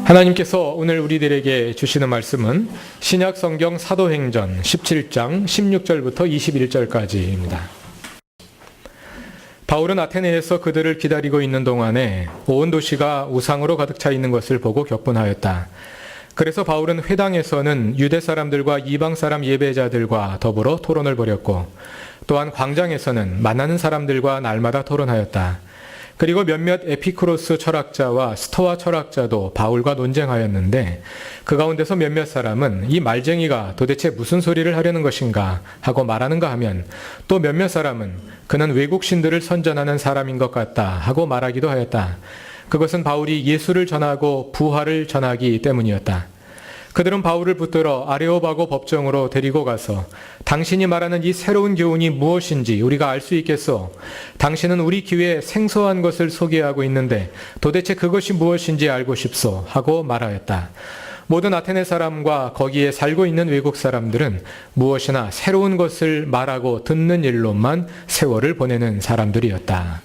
하나님께서 오늘 우리들에게 주시는 말씀은 신약 성경 사도행전 17장 16절부터 21절까지입니다. 바울은 아테네에서 그들을 기다리고 있는 동안에 온 도시가 우상으로 가득 차 있는 것을 보고 격분하였다. 그래서 바울은 회당에서는 유대 사람들과 이방 사람 예배자들과 더불어 토론을 벌였고, 또한 광장에서는 만나는 사람들과 날마다 토론하였다. 그리고 몇몇 에피쿠로스 철학자와 스토아 철학자도 바울과 논쟁하였는데, 그 가운데서 몇몇 사람은 이 말쟁이가 도대체 무슨 소리를 하려는 것인가 하고 말하는가 하면, 또 몇몇 사람은 그는 외국 신들을 선전하는 사람인 것 같다 하고 말하기도 하였다. 그것은 바울이 예수를 전하고 부활을 전하기 때문이었다. 그들은 바울을 붙들어 아레오바고 법정으로 데리고 가서 당신이 말하는 이 새로운 교훈이 무엇인지 우리가 알 수 있겠소? 당신은 우리 귀에 생소한 것을 소개하고 있는데 도대체 그것이 무엇인지 알고 싶소? 하고 말하였다. 모든 아테네 사람과 거기에 살고 있는 외국 사람들은 무엇이나 새로운 것을 말하고 듣는 일로만 세월을 보내는 사람들이었다.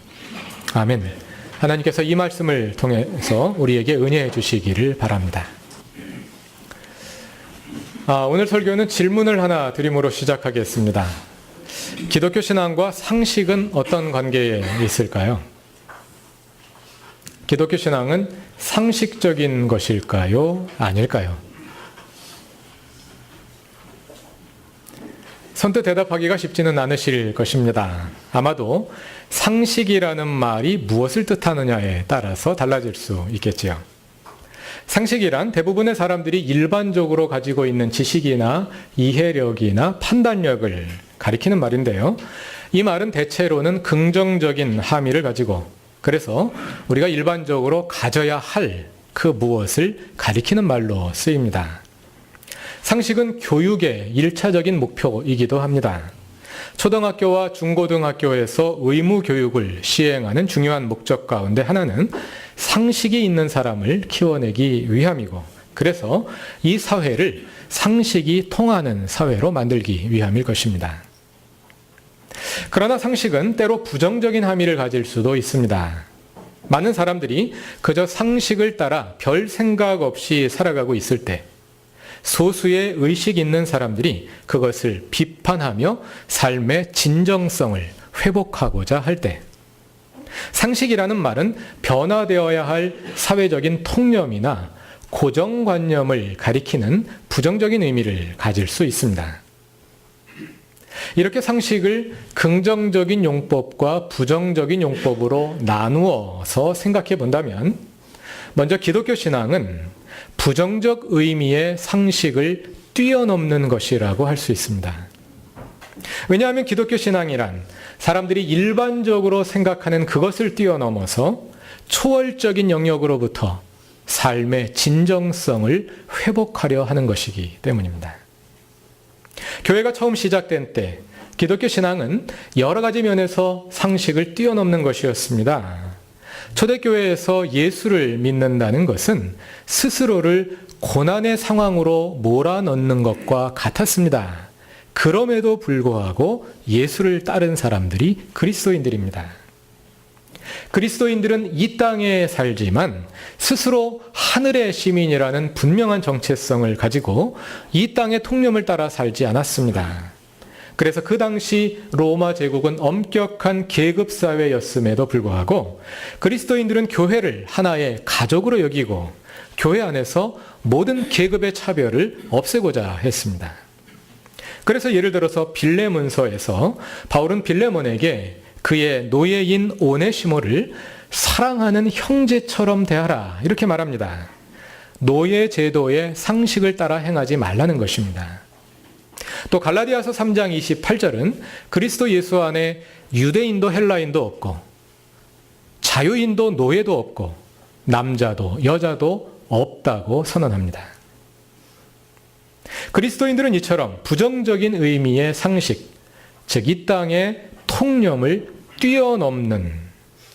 아멘. 하나님께서 이 말씀을 통해서 우리에게 은혜해 주시기를 바랍니다. 오늘 설교는 질문을 하나 드림으로 시작하겠습니다. 기독교 신앙과 상식은 어떤 관계에 있을까요? 기독교 신앙은 상식적인 것일까요? 아닐까요? 선뜻 대답하기가 쉽지는 않으실 것입니다. 아마도 상식이라는 말이 무엇을 뜻하느냐에 따라서 달라질 수 있겠지요. 상식이란 대부분의 사람들이 일반적으로 가지고 있는 지식이나 이해력이나 판단력을 가리키는 말인데요. 이 말은 대체로는 긍정적인 함의를 가지고, 그래서 우리가 일반적으로 가져야 할 그 무엇을 가리키는 말로 쓰입니다. 상식은 교육의 1차적인 목표이기도 합니다. 초등학교와 중고등학교에서 의무 교육을 시행하는 중요한 목적 가운데 하나는 상식이 있는 사람을 키워내기 위함이고, 그래서 이 사회를 상식이 통하는 사회로 만들기 위함일 것입니다. 그러나 상식은 때로 부정적인 함의를 가질 수도 있습니다. 많은 사람들이 그저 상식을 따라 별 생각 없이 살아가고 있을 때, 소수의 의식 있는 사람들이 그것을 비판하며 삶의 진정성을 회복하고자 할 때, 상식이라는 말은 변화되어야 할 사회적인 통념이나 고정관념을 가리키는 부정적인 의미를 가질 수 있습니다. 이렇게 상식을 긍정적인 용법과 부정적인 용법으로 나누어서 생각해 본다면, 먼저 기독교 신앙은 부정적 의미의 상식을 뛰어넘는 것이라고 할 수 있습니다. 왜냐하면 기독교 신앙이란 사람들이 일반적으로 생각하는 그것을 뛰어넘어서 초월적인 영역으로부터 삶의 진정성을 회복하려 하는 것이기 때문입니다. 교회가 처음 시작된 때 기독교 신앙은 여러 가지 면에서 상식을 뛰어넘는 것이었습니다. 초대교회에서 예수를 믿는다는 것은 스스로를 고난의 상황으로 몰아넣는 것과 같았습니다. 그럼에도 불구하고 예수를 따른 사람들이 그리스도인들입니다. 그리스도인들은 이 땅에 살지만 스스로 하늘의 시민이라는 분명한 정체성을 가지고 이 땅의 통념을 따라 살지 않았습니다. 그래서 그 당시 로마 제국은 엄격한 계급사회였음에도 불구하고 그리스도인들은 교회를 하나의 가족으로 여기고 교회 안에서 모든 계급의 차별을 없애고자 했습니다. 그래서 예를 들어서 빌레몬서에서 바울은 빌레몬에게 그의 노예인 오네시모를 사랑하는 형제처럼 대하라 이렇게 말합니다. 노예 제도의 상식을 따라 행하지 말라는 것입니다. 또 갈라디아서 3장 28절은 그리스도 예수 안에 유대인도 헬라인도 없고 자유인도 노예도 없고 남자도 여자도 없다고 선언합니다. 그리스도인들은 이처럼 부정적인 의미의 상식, 즉 이 땅의 통념을 뛰어넘는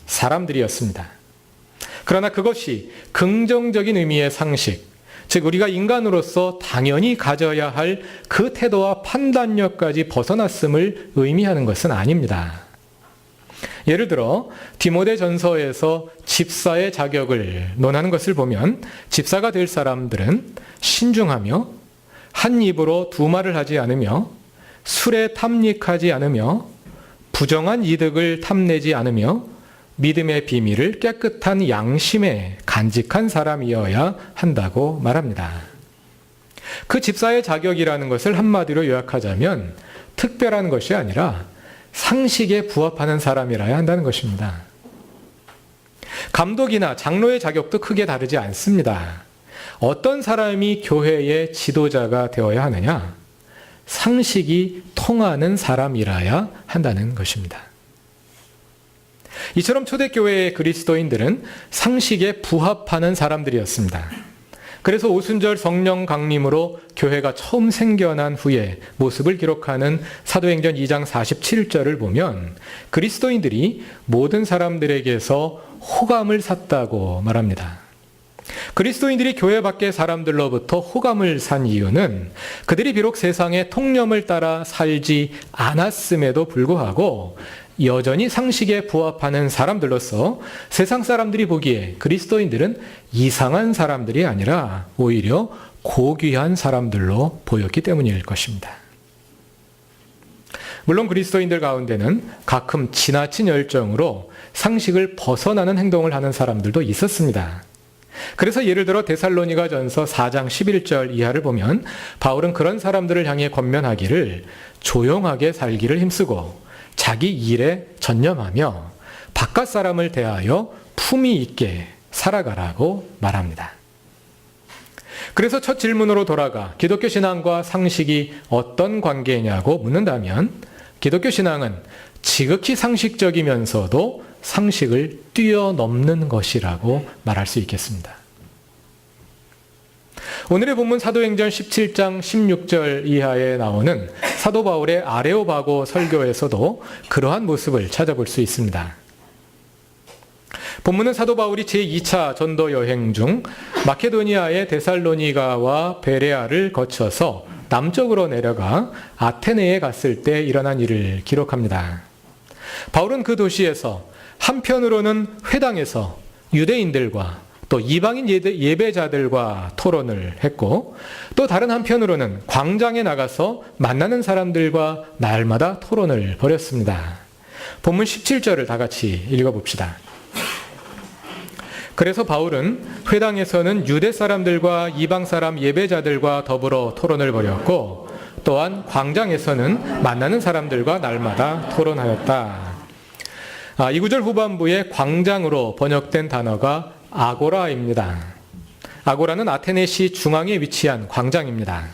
사람들이었습니다. 그러나 그것이 긍정적인 의미의 상식, 즉 우리가 인간으로서 당연히 가져야 할 그 태도와 판단력까지 벗어났음을 의미하는 것은 아닙니다. 예를 들어 디모데전서에서 집사의 자격을 논하는 것을 보면 집사가 될 사람들은 신중하며 한 입으로 두 말을 하지 않으며 술에 탐닉하지 않으며 부정한 이득을 탐내지 않으며 믿음의 비밀을 깨끗한 양심에 간직한 사람이어야 한다고 말합니다. 그 집사의 자격이라는 것을 한마디로 요약하자면 특별한 것이 아니라 상식에 부합하는 사람이라야 한다는 것입니다. 감독이나 장로의 자격도 크게 다르지 않습니다. 어떤 사람이 교회의 지도자가 되어야 하느냐? 상식이 통하는 사람이라야 한다는 것입니다. 이처럼 초대교회의 그리스도인들은 상식에 부합하는 사람들이었습니다. 그래서 오순절 성령 강림으로 교회가 처음 생겨난 후에 모습을 기록하는 사도행전 2장 47절을 보면 그리스도인들이 모든 사람들에게서 호감을 샀다고 말합니다. 그리스도인들이 교회 밖의 사람들로부터 호감을 산 이유는 그들이 비록 세상의 통념을 따라 살지 않았음에도 불구하고 여전히 상식에 부합하는 사람들로서 세상 사람들이 보기에 그리스도인들은 이상한 사람들이 아니라 오히려 고귀한 사람들로 보였기 때문일 것입니다. 물론 그리스도인들 가운데는 가끔 지나친 열정으로 상식을 벗어나는 행동을 하는 사람들도 있었습니다. 그래서 예를 들어 데살로니가전서 4장 11절 이하를 보면 바울은 그런 사람들을 향해 권면하기를 조용하게 살기를 힘쓰고 자기 일에 전념하며 바깥 사람을 대하여 품위 있게 살아가라고 말합니다. 그래서 첫 질문으로 돌아가 기독교 신앙과 상식이 어떤 관계냐고 묻는다면 기독교 신앙은 지극히 상식적이면서도 상식을 뛰어넘는 것이라고 말할 수 있겠습니다. 오늘의 본문 사도행전 17장 16절 이하에 나오는 사도 바울의 아레오바고 설교에서도 그러한 모습을 찾아볼 수 있습니다. 본문은 사도 바울이 제2차 전도 여행 중 마케도니아의 데살로니가와 베레아를 거쳐서 남쪽으로 내려가 아테네에 갔을 때 일어난 일을 기록합니다. 바울은 그 도시에서 한편으로는 회당에서 유대인들과 또 이방인 예배자들과 토론을 했고 또 다른 한편으로는 광장에 나가서 만나는 사람들과 날마다 토론을 벌였습니다. 본문 17절을 다 같이 읽어봅시다. 그래서 바울은 회당에서는 유대 사람들과 이방 사람 예배자들과 더불어 토론을 벌였고 또한 광장에서는 만나는 사람들과 날마다 토론하였다. 이 구절 후반부에 광장으로 번역된 단어가 아고라입니다. 아고라는 아테네시 중앙에 위치한 광장입니다.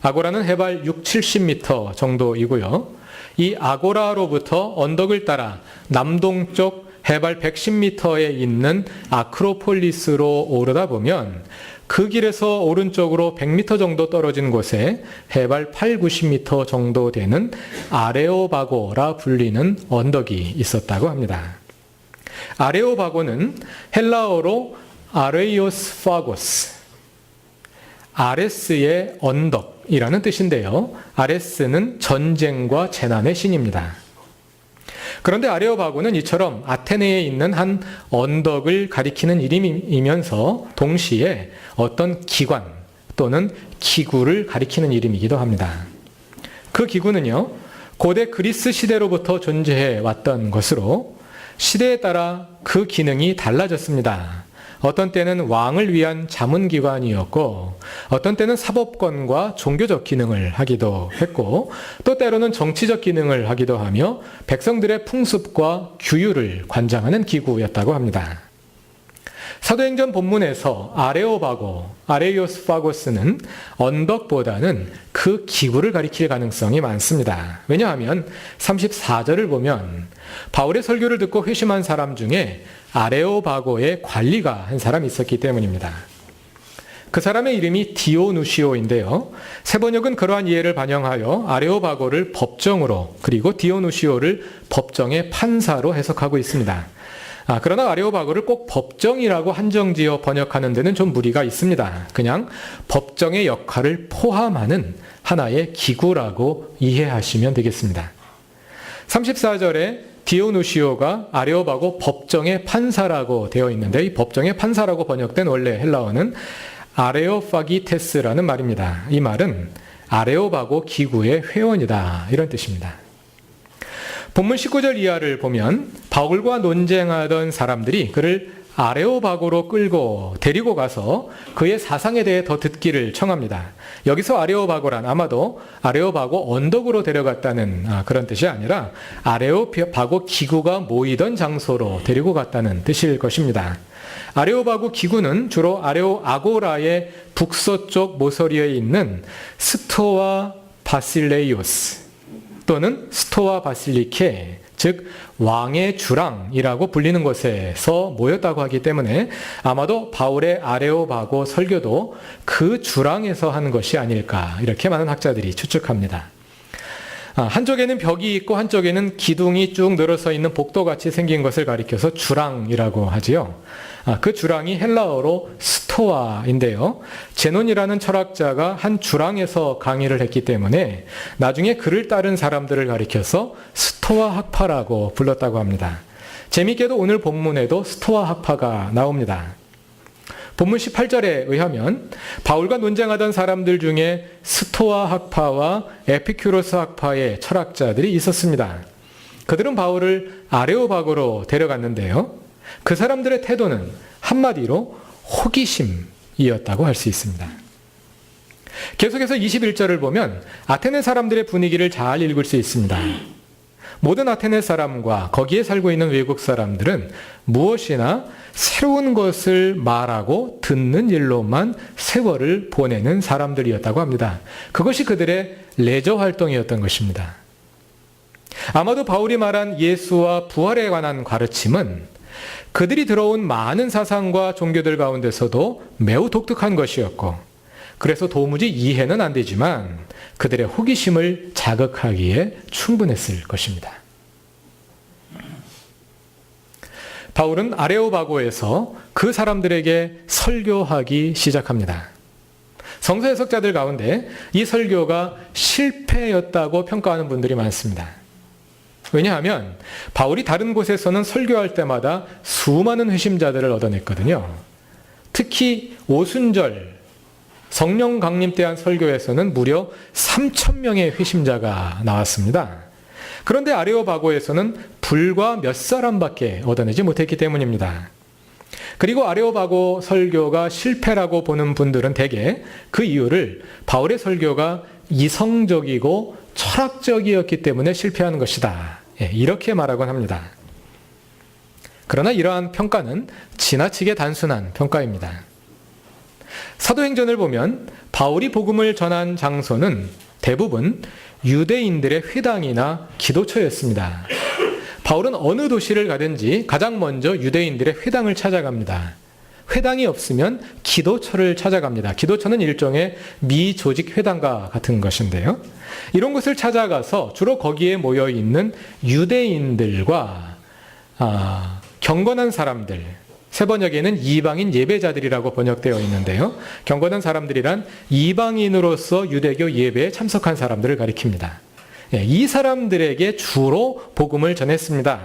아고라는 해발 6-70m 정도이고요. 이 아고라로부터 언덕을 따라 남동쪽 해발 110m에 있는 아크로폴리스로 오르다 보면 그 길에서 오른쪽으로 100m 정도 떨어진 곳에 해발 8-90m 정도 되는 아레오바고라 불리는 언덕이 있었다고 합니다. 아레오바고는 헬라어로 아레이오스파고스, 아레스의 언덕이라는 뜻인데요. 아레스는 전쟁과 재난의 신입니다. 그런데 아레오바고는 이처럼 아테네에 있는 한 언덕을 가리키는 이름이면서 동시에 어떤 기관 또는 기구를 가리키는 이름이기도 합니다. 그 기구는요, 고대 그리스 시대로부터 존재해 왔던 것으로 시대에 따라 그 기능이 달라졌습니다. 어떤 때는 왕을 위한 자문기관이었고 어떤 때는 사법권과 종교적 기능을 하기도 했고 또 때로는 정치적 기능을 하기도 하며 백성들의 풍습과 규율을 관장하는 기구였다고 합니다. 사도행전 본문에서 아레오바고, 아레이오스파고스는 언덕보다는 그 기구를 가리킬 가능성이 많습니다. 왜냐하면 34절을 보면 바울의 설교를 듣고 회심한 사람 중에 아레오바고의 관리가 한 사람이 있었기 때문입니다. 그 사람의 이름이 디오누시오인데요. 세번역은 그러한 이해를 반영하여 아레오바고를 법정으로 그리고 디오누시오를 법정의 판사로 해석하고 있습니다. 그러나 아레오바고를 꼭 법정이라고 한정지어 번역하는 데는 좀 무리가 있습니다. 그냥 법정의 역할을 포함하는 하나의 기구라고 이해하시면 되겠습니다. 34절에 디오누시오가 아레오바고 법정의 판사라고 되어 있는데, 이 법정의 판사라고 번역된 원래 헬라어는 아레오파기테스라는 말입니다. 이 말은 아레오바고 기구의 회원이다, 이런 뜻입니다. 본문 19절 이하를 보면 바울과 논쟁하던 사람들이 그를 아레오바고로 끌고 데리고 가서 그의 사상에 대해 더 듣기를 청합니다. 여기서 아레오바고란 아마도 아레오바고 언덕으로 데려갔다는 그런 뜻이 아니라 아레오바고 기구가 모이던 장소로 데리고 갔다는 뜻일 것입니다. 아레오바고 기구는 주로 아레오아고라의 북서쪽 모서리에 있는 스토아 바실레이오스 또는 스토아 바실리케, 즉 왕의 주랑이라고 불리는 곳에서 모였다고 하기 때문에 아마도 바울의 아레오바고 설교도 그 주랑에서 한 것이 아닐까, 이렇게 많은 학자들이 추측합니다. 한쪽에는 벽이 있고 한쪽에는 기둥이 쭉 늘어서 있는 복도같이 생긴 것을 가리켜서 주랑이라고 하지요. 그 주랑이 헬라어로 스토아인데요. 제논이라는 철학자가 한 주랑에서 강의를 했기 때문에 나중에 그를 따른 사람들을 가리켜서 스토아 학파라고 불렀다고 합니다. 재미있게도 오늘 본문에도 스토아 학파가 나옵니다. 본문 18절에 의하면 바울과 논쟁하던 사람들 중에 스토아 학파와 에피큐로스 학파의 철학자들이 있었습니다. 그들은 바울을 아레오바고로 데려갔는데요. 그 사람들의 태도는 한마디로 호기심이었다고 할 수 있습니다. 계속해서 21절을 보면 아테네 사람들의 분위기를 잘 읽을 수 있습니다. 모든 아테네 사람과 거기에 살고 있는 외국 사람들은 무엇이나 새로운 것을 말하고 듣는 일로만 세월을 보내는 사람들이었다고 합니다. 그것이 그들의 레저 활동이었던 것입니다. 아마도 바울이 말한 예수와 부활에 관한 가르침은 그들이 들어온 많은 사상과 종교들 가운데서도 매우 독특한 것이었고, 그래서 도무지 이해는 안 되지만 그들의 호기심을 자극하기에 충분했을 것입니다. 바울은 아레오바고에서 그 사람들에게 설교하기 시작합니다. 성서 해석자들 가운데 이 설교가 실패였다고 평가하는 분들이 많습니다. 왜냐하면 바울이 다른 곳에서는 설교할 때마다 수많은 회심자들을 얻어냈거든요. 특히 오순절 성령 강림 때 한 설교에서는 무려 3,000명의 회심자가 나왔습니다. 그런데 아레오바고에서는 불과 몇 사람밖에 얻어내지 못했기 때문입니다. 그리고 아레오바고 설교가 실패라고 보는 분들은 대개 그 이유를 바울의 설교가 이성적이고 철학적이었기 때문에 실패하는 것이다, 이렇게 말하곤 합니다. 그러나 이러한 평가는 지나치게 단순한 평가입니다. 사도행전을 보면 바울이 복음을 전한 장소는 대부분 유대인들의 회당이나 기도처였습니다. 바울은 어느 도시를 가든지 가장 먼저 유대인들의 회당을 찾아갑니다. 회당이 없으면 기도처를 찾아갑니다. 기도처는 일종의 미조직 회당과 같은 것인데요. 이런 곳을 찾아가서 주로 거기에 모여있는 유대인들과 경건한 사람들, 세 번역에는 이방인 예배자들이라고 번역되어 있는데요. 경건한 사람들이란 이방인으로서 유대교 예배에 참석한 사람들을 가리킵니다. 이 사람들에게 주로 복음을 전했습니다.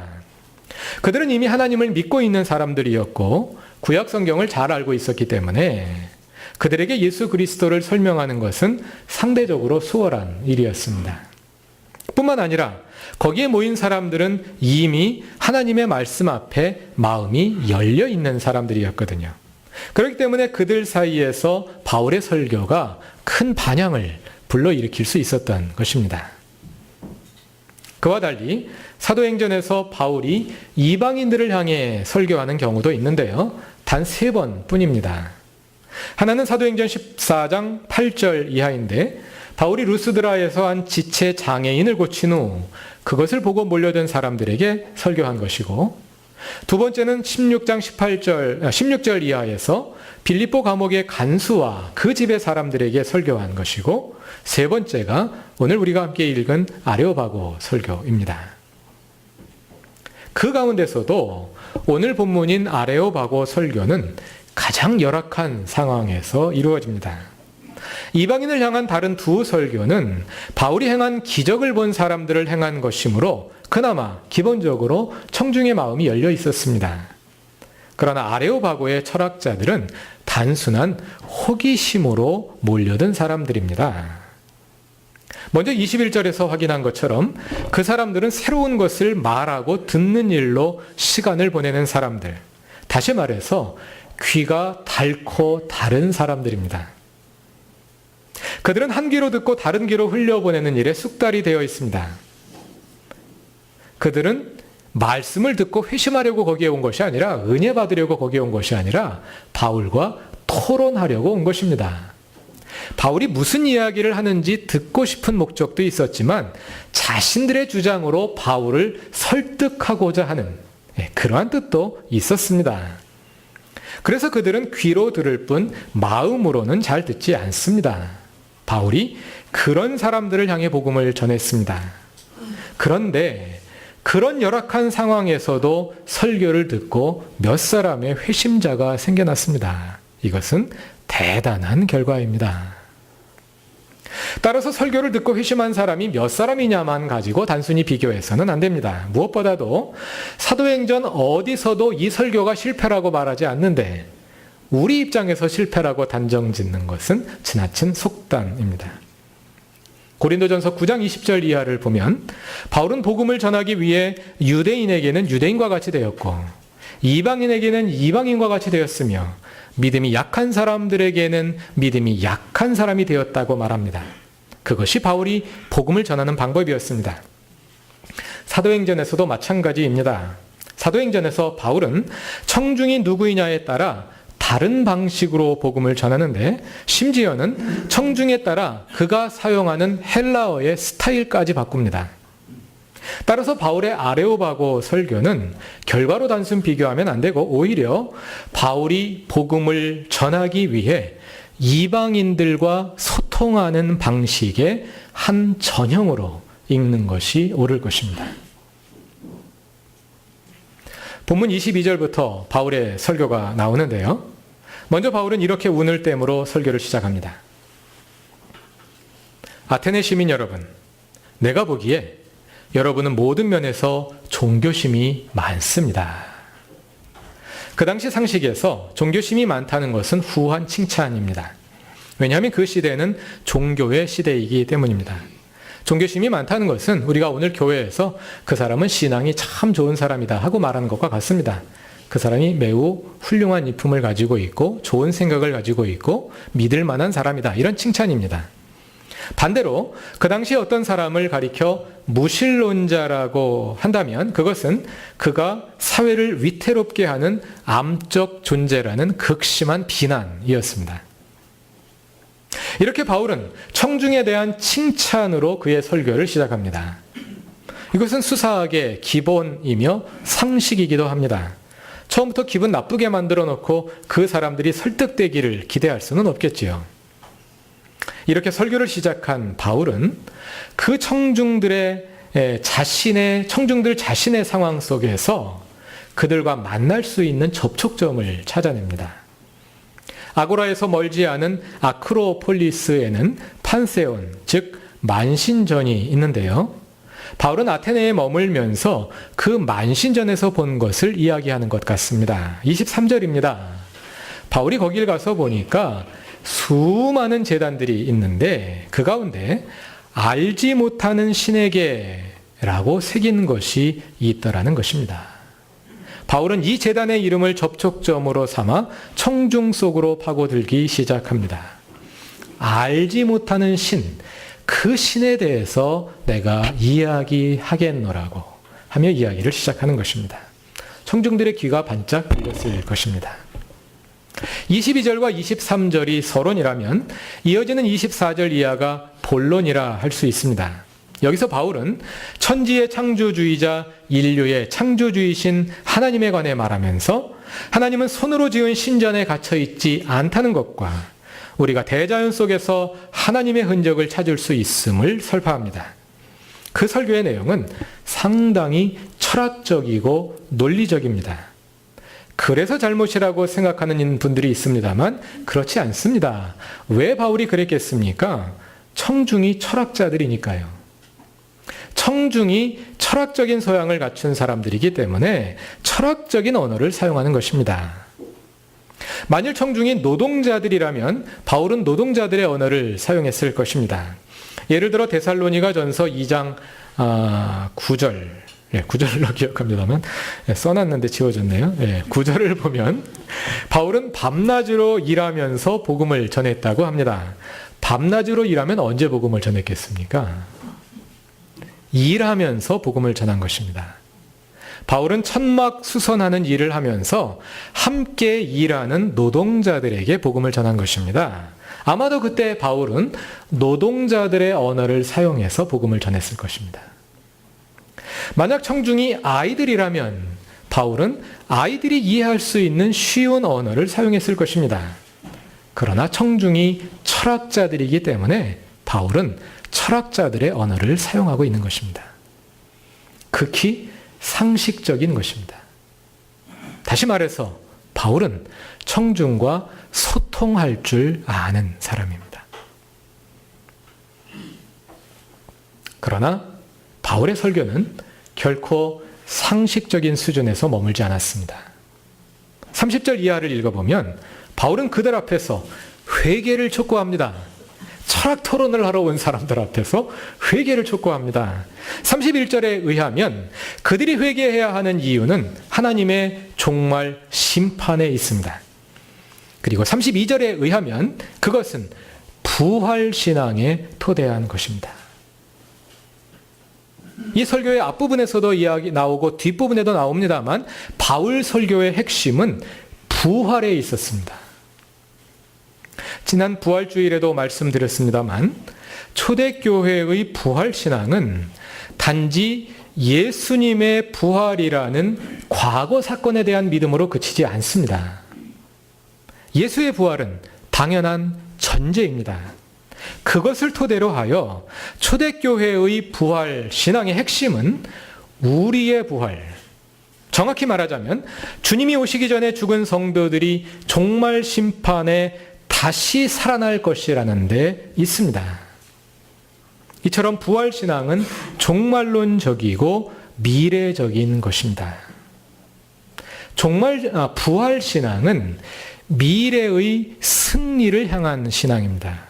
그들은 이미 하나님을 믿고 있는 사람들이었고 구약 성경을 잘 알고 있었기 때문에 그들에게 예수 그리스도를 설명하는 것은 상대적으로 수월한 일이었습니다. 뿐만 아니라 거기에 모인 사람들은 이미 하나님의 말씀 앞에 마음이 열려 있는 사람들이었거든요. 그렇기 때문에 그들 사이에서 바울의 설교가 큰 반향을 불러일으킬 수 있었던 것입니다. 그와 달리 사도행전에서 바울이 이방인들을 향해 설교하는 경우도 있는데요. 단 3번 뿐입니다. 하나는 사도행전 14장 8절 이하인데 바울이 루스드라에서 한 지체 장애인을 고친 후 그것을 보고 몰려든 사람들에게 설교한 것이고, 두 번째는 16절 이하에서 빌립보 감옥의 간수와 그 집의 사람들에게 설교한 것이고, 세 번째가 오늘 우리가 함께 읽은 아레오바고 설교입니다. 그 가운데서도 오늘 본문인 아레오바고 설교는 가장 열악한 상황에서 이루어집니다. 이방인을 향한 다른 두 설교는 바울이 행한 기적을 본 사람들을 행한 것이므로 그나마 기본적으로 청중의 마음이 열려 있었습니다. 그러나 아레오바고의 철학자들은 단순한 호기심으로 몰려든 사람들입니다. 먼저 21절에서 확인한 것처럼 그 사람들은 새로운 것을 말하고 듣는 일로 시간을 보내는 사람들. 다시 말해서 귀가 닳고 다른 사람들입니다. 그들은 한 귀로 듣고 다른 귀로 흘려보내는 일에 숙달이 되어 있습니다. 그들은 말씀을 듣고 회심하려고 거기에 온 것이 아니라 은혜 받으려고 거기에 온 것이 아니라 바울과 토론하려고 온 것입니다. 바울이 무슨 이야기를 하는지 듣고 싶은 목적도 있었지만 자신들의 주장으로 바울을 설득하고자 하는 그러한 뜻도 있었습니다. 그래서 그들은 귀로 들을 뿐 마음으로는 잘 듣지 않습니다. 바울이 그런 사람들을 향해 복음을 전했습니다. 그런데 그런 열악한 상황에서도 설교를 듣고 몇 사람의 회심자가 생겨났습니다. 이것은 대단한 결과입니다. 따라서 설교를 듣고 회심한 사람이 몇 사람이냐만 가지고 단순히 비교해서는 안 됩니다. 무엇보다도 사도행전 어디서도 이 설교가 실패라고 말하지 않는데 우리 입장에서 실패라고 단정짓는 것은 지나친 속단입니다. 고린도전서 9장 20절 이하를 보면 바울은 복음을 전하기 위해 유대인에게는 유대인과 같이 되었고 이방인에게는 이방인과 같이 되었으며 믿음이 약한 사람들에게는 믿음이 약한 사람이 되었다고 말합니다. 그것이 바울이 복음을 전하는 방법이었습니다. 사도행전에서도 마찬가지입니다. 사도행전에서 바울은 청중이 누구이냐에 따라 다른 방식으로 복음을 전하는데 심지어는 청중에 따라 그가 사용하는 헬라어의 스타일까지 바꿉니다. 따라서 바울의 아레오바고 설교는 결과로 단순 비교하면 안 되고 오히려 바울이 복음을 전하기 위해 이방인들과 소통하는 방식의 한 전형으로 읽는 것이 옳을 것입니다. 본문 22절부터 바울의 설교가 나오는데요. 먼저 바울은 이렇게 운을 댐으로 설교를 시작합니다. 아테네 시민 여러분, 내가 보기에 여러분은 모든 면에서 종교심이 많습니다. 그 당시 상식에서 종교심이 많다는 것은 후한 칭찬입니다. 왜냐하면 그 시대는 종교의 시대이기 때문입니다. 종교심이 많다는 것은 우리가 오늘 교회에서 그 사람은 신앙이 참 좋은 사람이다 하고 말하는 것과 같습니다. 그 사람이 매우 훌륭한 이품을 가지고 있고 좋은 생각을 가지고 있고 믿을 만한 사람이다. 이런 칭찬입니다. 반대로 그 당시에 어떤 사람을 가리켜 무신론자라고 한다면 그것은 그가 사회를 위태롭게 하는 암적 존재라는 극심한 비난이었습니다. 이렇게 바울은 청중에 대한 칭찬으로 그의 설교를 시작합니다. 이것은 수사학의 기본이며 상식이기도 합니다. 처음부터 기분 나쁘게 만들어 놓고 그 사람들이 설득되기를 기대할 수는 없겠지요. 이렇게 설교를 시작한 바울은 그 청중들 자신의 상황 속에서 그들과 만날 수 있는 접촉점을 찾아냅니다. 아고라에서 멀지 않은 아크로폴리스에는 판세온, 즉 만신전이 있는데요. 바울은 아테네에 머물면서 그 만신전에서 본 것을 이야기하는 것 같습니다. 23절입니다. 바울이 거길 가서 보니까 수많은 제단들이 있는데 그 가운데 알지 못하는 신에게라고 새긴 것이 있더라는 것입니다. 바울은 이 제단의 이름을 접촉점으로 삼아 청중 속으로 파고들기 시작합니다. 알지 못하는 신, 그 신에 대해서 내가 이야기하겠노라고 하며 이야기를 시작하는 것입니다. 청중들의 귀가 반짝 열렸을 것입니다. 22절과 23절이 서론이라면 이어지는 24절 이하가 본론이라 할 수 있습니다. 여기서 바울은 천지의 창조주이자 인류의 창조주이신 하나님에 관해 말하면서 하나님은 손으로 지은 신전에 갇혀 있지 않다는 것과 우리가 대자연 속에서 하나님의 흔적을 찾을 수 있음을 설파합니다. 그 설교의 내용은 상당히 철학적이고 논리적입니다. 그래서 잘못이라고 생각하는 분들이 있습니다만 그렇지 않습니다. 왜 바울이 그랬겠습니까? 청중이 철학자들이니까요. 청중이 철학적인 소양을 갖춘 사람들이기 때문에 철학적인 언어를 사용하는 것입니다. 만일 청중이 노동자들이라면 바울은 노동자들의 언어를 사용했을 것입니다. 예를 들어 데살로니가 전서 2장 9절, 9절로 기억합니다만 써놨는데 지워졌네요. 9절을 보면 바울은 밤낮으로 일하면서 복음을 전했다고 합니다. 밤낮으로 일하면 언제 복음을 전했겠습니까? 일하면서 복음을 전한 것입니다. 바울은 천막 수선하는 일을 하면서 함께 일하는 노동자들에게 복음을 전한 것입니다. 아마도 그때 바울은 노동자들의 언어를 사용해서 복음을 전했을 것입니다. 만약 청중이 아이들이라면 바울은 아이들이 이해할 수 있는 쉬운 언어를 사용했을 것입니다. 그러나 청중이 철학자들이기 때문에 바울은 철학자들의 언어를 사용하고 있는 것입니다. 극히 상식적인 것입니다. 다시 말해서 바울은 청중과 소통할 줄 아는 사람입니다. 그러나 바울의 설교는 결코 상식적인 수준에서 머물지 않았습니다. 30절 이하를 읽어보면 바울은 그들 앞에서 회개를 촉구합니다. 철학 토론을 하러 온 사람들 앞에서 회개를 촉구합니다. 31절에 의하면 그들이 회개해야 하는 이유는 하나님의 종말 심판에 있습니다. 그리고 32절에 의하면 그것은 부활신앙에 토대한 것입니다. 이 설교의 앞부분에서도 이야기 나오고 뒷부분에도 나옵니다만 바울 설교의 핵심은 부활에 있었습니다. 지난 부활주일에도 말씀드렸습니다만 초대교회의 부활신앙은 단지 예수님의 부활이라는 과거 사건에 대한 믿음으로 그치지 않습니다. 예수의 부활은 당연한 전제입니다. 그것을 토대로 하여 초대교회의 부활신앙의 핵심은 우리의 부활, 정확히 말하자면 주님이 오시기 전에 죽은 성도들이 종말 심판에 다시 살아날 것이라는 데 있습니다. 이처럼 부활신앙은 종말론적이고 미래적인 것입니다. 부활신앙은 미래의 승리를 향한 신앙입니다.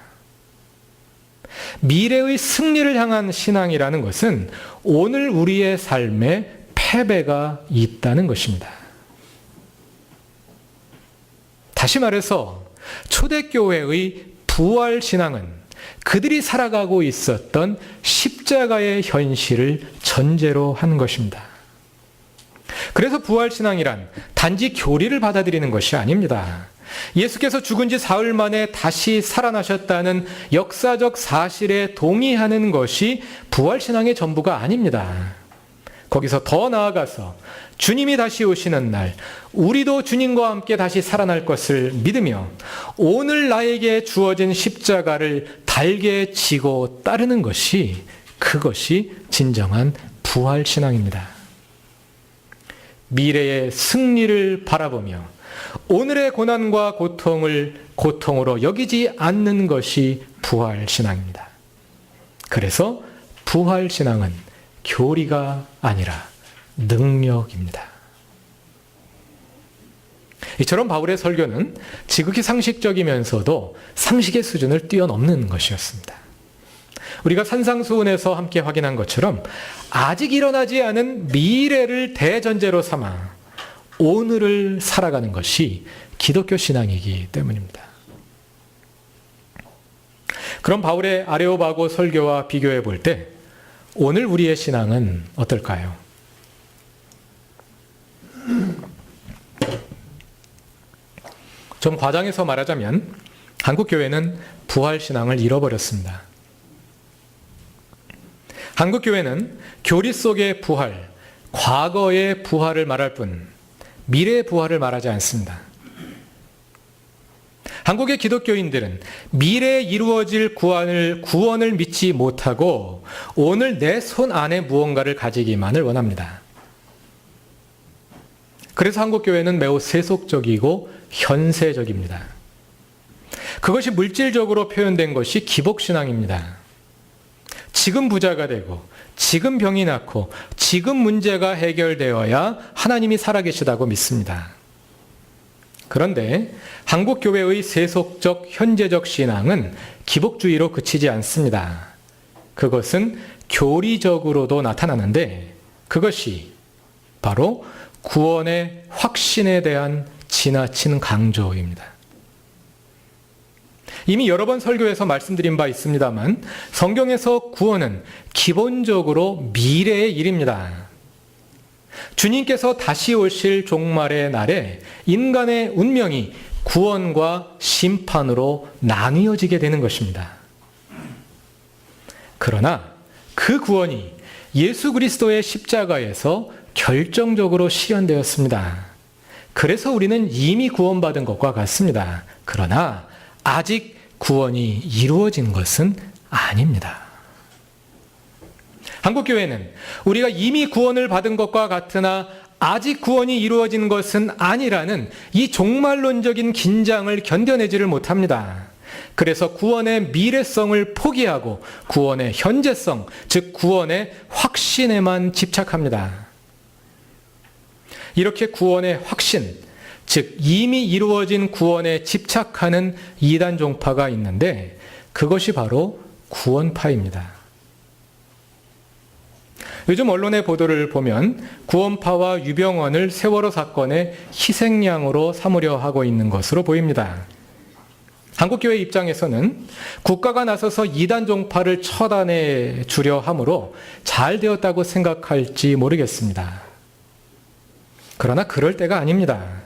미래의 승리를 향한 신앙이라는 것은 오늘 우리의 삶에 패배가 있다는 것입니다. 다시 말해서 초대교회의 부활신앙은 그들이 살아가고 있었던 십자가의 현실을 전제로 한 것입니다. 그래서 부활신앙이란 단지 교리를 받아들이는 것이 아닙니다. 예수께서 죽은 지 사흘 만에 다시 살아나셨다는 역사적 사실에 동의하는 것이 부활신앙의 전부가 아닙니다. 거기서 더 나아가서 주님이 다시 오시는 날 우리도 주님과 함께 다시 살아날 것을 믿으며 오늘 나에게 주어진 십자가를 달게 지고 따르는 것이 그것이 진정한 부활신앙입니다. 미래의 승리를 바라보며 오늘의 고난과 고통을 고통으로 여기지 않는 것이 부활신앙입니다. 그래서 부활신앙은 교리가 아니라 능력입니다. 이처럼 바울의 설교는 지극히 상식적이면서도 상식의 수준을 뛰어넘는 것이었습니다. 우리가 산상수훈에서 함께 확인한 것처럼 아직 일어나지 않은 미래를 대전제로 삼아 오늘을 살아가는 것이 기독교 신앙이기 때문입니다. 그럼 바울의 아레오바고 설교와 비교해 볼 때 오늘 우리의 신앙은 어떨까요? 좀 과장해서 말하자면 한국교회는 부활신앙을 잃어버렸습니다. 한국교회는 교리 속의 부활, 과거의 부활을 말할 뿐 미래의 부활을 말하지 않습니다. 한국의 기독교인들은 미래에 이루어질 구원을 믿지 못하고 오늘 내 손 안에 무언가를 가지기만을 원합니다. 그래서 한국교회는 매우 세속적이고 현세적입니다. 그것이 물질적으로 표현된 것이 기복신앙입니다. 지금 부자가 되고 지금 병이 낫고 지금 문제가 해결되어야 하나님이 살아계시다고 믿습니다. 그런데 한국 교회의 세속적 현재적 신앙은 기복주의로 그치지 않습니다. 그것은 교리적으로도 나타나는데 그것이 바로 구원의 확신에 대한 지나친 강조입니다. 이미 여러 번 설교에서 말씀드린 바 있습니다만 성경에서 구원은 기본적으로 미래의 일입니다. 주님께서 다시 오실 종말의 날에 인간의 운명이 구원과 심판으로 나뉘어지게 되는 것입니다. 그러나 그 구원이 예수 그리스도의 십자가에서 결정적으로 실현되었습니다. 그래서 우리는 이미 구원받은 것과 같습니다. 그러나 아직 구원이 이루어진 것은 아닙니다. 한국교회는 우리가 이미 구원을 받은 것과 같으나 아직 구원이 이루어진 것은 아니라는 이 종말론적인 긴장을 견뎌내지를 못합니다. 그래서 구원의 미래성을 포기하고 구원의 현재성, 즉 구원의 확신에만 집착합니다. 이렇게 구원의 확신, 즉 이미 이루어진 구원에 집착하는 이단 종파가 있는데 그것이 바로 구원파입니다. 요즘 언론의 보도를 보면 구원파와 유병원을 세월호 사건의 희생양으로 삼으려 하고 있는 것으로 보입니다. 한국교회 입장에서는 국가가 나서서 이단 종파를 처단해 주려 함으로 잘 되었다고 생각할지 모르겠습니다. 그러나 그럴 때가 아닙니다.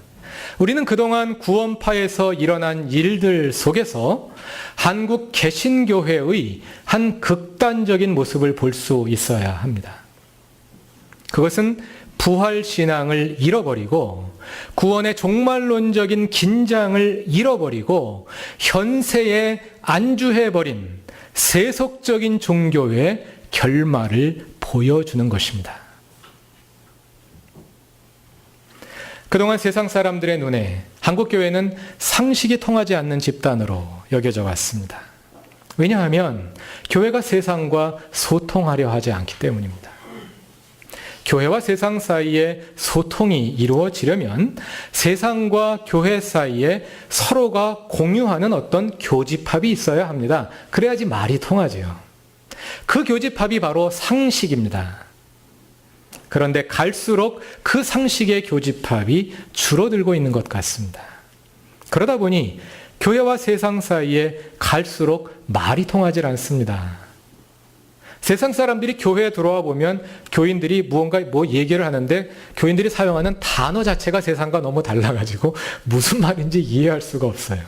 우리는 그동안 구원파에서 일어난 일들 속에서 한국 개신교회의 한 극단적인 모습을 볼 수 있어야 합니다. 그것은 부활신앙을 잃어버리고 구원의 종말론적인 긴장을 잃어버리고 현세에 안주해버린 세속적인 종교의 결말을 보여주는 것입니다. 그동안 세상 사람들의 눈에 한국교회는 상식이 통하지 않는 집단으로 여겨져 왔습니다. 왜냐하면 교회가 세상과 소통하려 하지 않기 때문입니다. 교회와 세상 사이에 소통이 이루어지려면 세상과 교회 사이에 서로가 공유하는 어떤 교집합이 있어야 합니다. 그래야지 말이 통하지요. 그 교집합이 바로 상식입니다. 그런데 갈수록 그 상식의 교집합이 줄어들고 있는 것 같습니다. 그러다 보니 교회와 세상 사이에 갈수록 말이 통하지 않습니다. 세상 사람들이 교회에 들어와 보면 교인들이 무언가 얘기를 하는데 교인들이 사용하는 단어 자체가 세상과 너무 달라가지고 무슨 말인지 이해할 수가 없어요.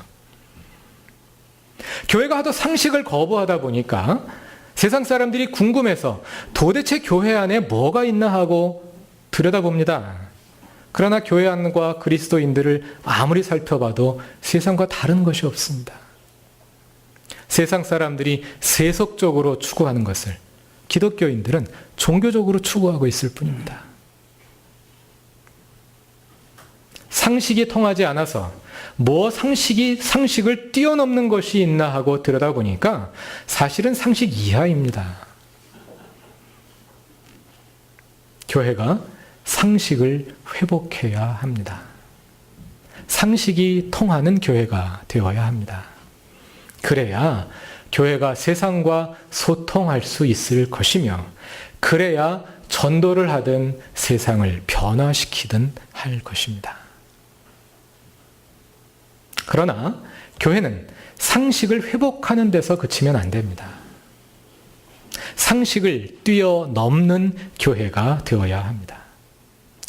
교회가 하도 상식을 거부하다 보니까 세상 사람들이 궁금해서 도대체 교회 안에 뭐가 있나 하고 들여다봅니다. 그러나 교회 안과 그리스도인들을 아무리 살펴봐도 세상과 다른 것이 없습니다. 세상 사람들이 세속적으로 추구하는 것을 기독교인들은 종교적으로 추구하고 있을 뿐입니다. 상식이 통하지 않아서 상식을 뛰어넘는 것이 있나 하고 들여다보니까 사실은 상식 이하입니다. 교회가 상식을 회복해야 합니다. 상식이 통하는 교회가 되어야 합니다. 그래야 교회가 세상과 소통할 수 있을 것이며 그래야 전도를 하든 세상을 변화시키든 할 것입니다. 그러나 교회는 상식을 회복하는 데서 그치면 안 됩니다. 상식을 뛰어넘는 교회가 되어야 합니다.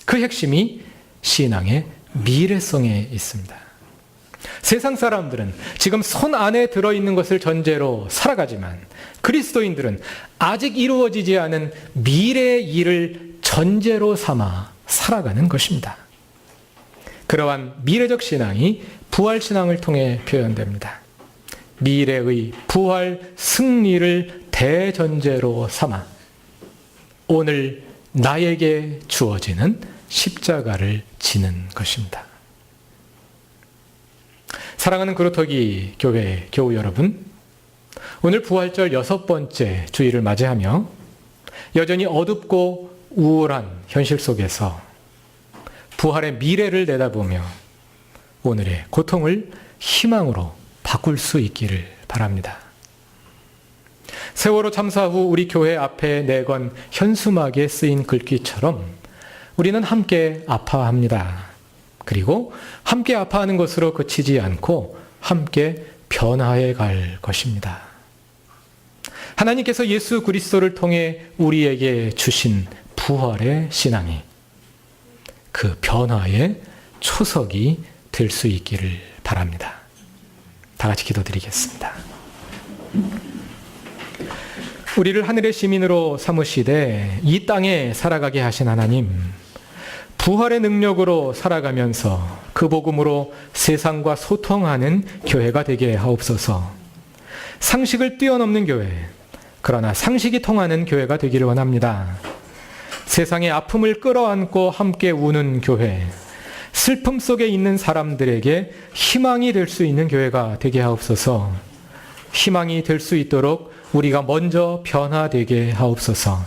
그 핵심이 신앙의 미래성에 있습니다. 세상 사람들은 지금 손 안에 들어있는 것을 전제로 살아가지만 그리스도인들은 아직 이루어지지 않은 미래의 일을 전제로 삼아 살아가는 것입니다. 그러한 미래적 신앙이 부활신앙을 통해 표현됩니다. 미래의 부활 승리를 대전제로 삼아 오늘 나에게 주어지는 십자가를 지는 것입니다. 사랑하는 그루터기 교회 교우 여러분, 오늘 부활절 6번째 주일을 맞이하며 여전히 어둡고 우울한 현실 속에서 부활의 미래를 내다보며 오늘의 고통을 희망으로 바꿀 수 있기를 바랍니다. 세월호 참사 후 우리 교회 앞에 내건 현수막에 쓰인 글귀처럼 우리는 함께 아파합니다. 그리고 함께 아파하는 것으로 그치지 않고 함께 변화해 갈 것입니다. 하나님께서 예수 그리스도를 통해 우리에게 주신 부활의 신앙이 그 변화의 초석이 될 수 있기를 바랍니다. 다 같이 기도드리겠습니다. 우리를 하늘의 시민으로 삼으시되 이 땅에 살아가게 하신 하나님, 부활의 능력으로 살아가면서 그 복음으로 세상과 소통하는 교회가 되게 하옵소서. 상식을 뛰어넘는 교회, 그러나 상식이 통하는 교회가 되기를 원합니다. 세상의 아픔을 끌어안고 함께 우는 교회, 슬픔 속에 있는 사람들에게 희망이 될 수 있는 교회가 되게 하옵소서. 희망이 될 수 있도록 우리가 먼저 변화되게 하옵소서.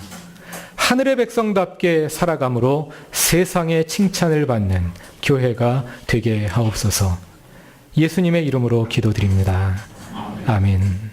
하늘의 백성답게 살아감으로 세상의 칭찬을 받는 교회가 되게 하옵소서. 예수님의 이름으로 기도드립니다. 아멘.